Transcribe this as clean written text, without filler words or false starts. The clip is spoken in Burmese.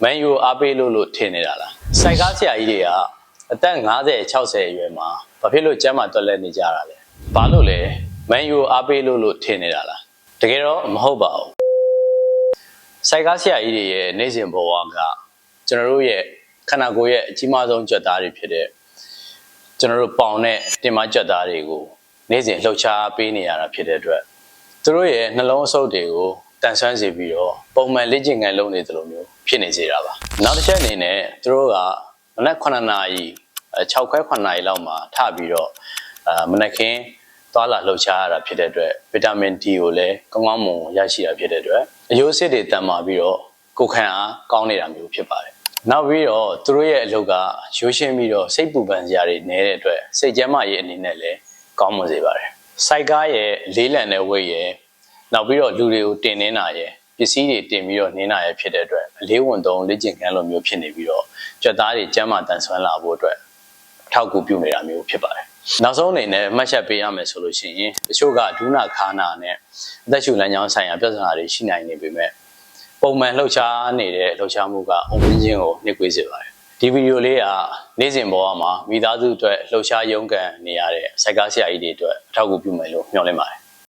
မန်ယူအားပေးလို့ထင်နေတာလားစိုက်ကားဆရာကြီးတွေကအသက်50 60အရွယ်မှာဘာဖြစ်လို့ကျမ်းမာတွက်လက်နေကြတာလဲဘာလို့လဲမန်ယူအားပေးလို့ထင်နေတာလားတကယ်တော့မဟုတ်ပါဘူးစိုက်ကားဆရာကြီးတွေရဲ့နေ့စဉ်ဘဝကကျွန်တော်တို့ရဲ့ခန္ဓာကိုယ်ရဲ့အကြီးမားဆုံးကြွက်သားတွေဖြစ်တဲ့ကျွန်တော်တို့ပေါင်နဲ့တင်မကြွက်သားတွေကိုနေ့စဉ်လှုပ်ရှားပေးနေရတာဖြစ်တဲ့အတွက်သူတို့ရဲ့နှလုံးအဆုတ်တွေကိုတန်ဆွမ်းစေပြီးတော့ပုံမှန်လေ့ကျင့်ခန်းလုပ်နေသလိုမျိုးဖြစ်နေစေတာပါနောက်တစ်ချက်အနေနဲ့သူတို့ကမနက်9နာရီ6ခွဲ9နာရီလောက်မှာထပြီးတော့မနက်ခင်းသွားလာလှုပ်ရှားရတာဖြစ်တဲ့အတွက်ဗီတာမင် D ကိုလည်းကောင်းကောင်းမွန်ရရှိရဖြစ်တဲ့အတွက်အယိုးစစ်တွေတန်မာပြီးတော့ကိုယ်ခံအားကောင်းနေတာမျိုးဖြစ်ပါတယ်နောက်ပြီးတော့သူတို့ရဲ့အလုပ်ကရိုးရှင်းပြီးတော့စိတ်ပူပန်စရာတွေနေတဲ့အတွက်စိတ်ကျန်းမာရေးအနေနဲ့လည်းကောင်းမွန်စေပါတယ်စိုက်ကားရဲ့လေးလံတဲ့ဝိတ်ရဲ့နောက်ပြီးတော့လူတွေကိုတင်နေတာရဲ့ပစ္စည်းတွေတင်ပြီးတော့နင်းတာရဲ့ဖြစ်တဲ့အတွက်အလေးဝန်သုံးလေ့ကျင့်ခန်းလိုမျိုးဖြစ်နေပြီးတော့ကြွက်သားတွေကျန်းမာတန်ဆွမ်းလာဖို့အတွက်ထောက်ကူပြုနေတာမျိုးဖြစ်ပါတယ်နောက်ဆုံးအနေနဲ့မှတ်ချက်ပေးရမယ်ဆိုလို့ရှိရင်တချို့ကဒုနာခါနာနဲ့အသက်ရှူလမ်းကြောင်းဆိုင်ရာပြဿနာတွေရှိနိုင်နေပေမဲ့ပုံမှန်လှုပ်ရှားနေတဲ့လှုပ်ရှားမှုကအုံမင်းချင်းကိုနှိကွေးစေပါတယ်ဒီဗီဒီယိုလေးကနေ့စဉ်ဘဝမှာမိသားစုအတွက်လှုပ်ရှားရုန်းကန်နေရတဲ့စိုက်ကားဆရာကြီးတွေအတွက်အထောက်အကူပြုမယ်လို့မျှော်လင့်ပါတယ်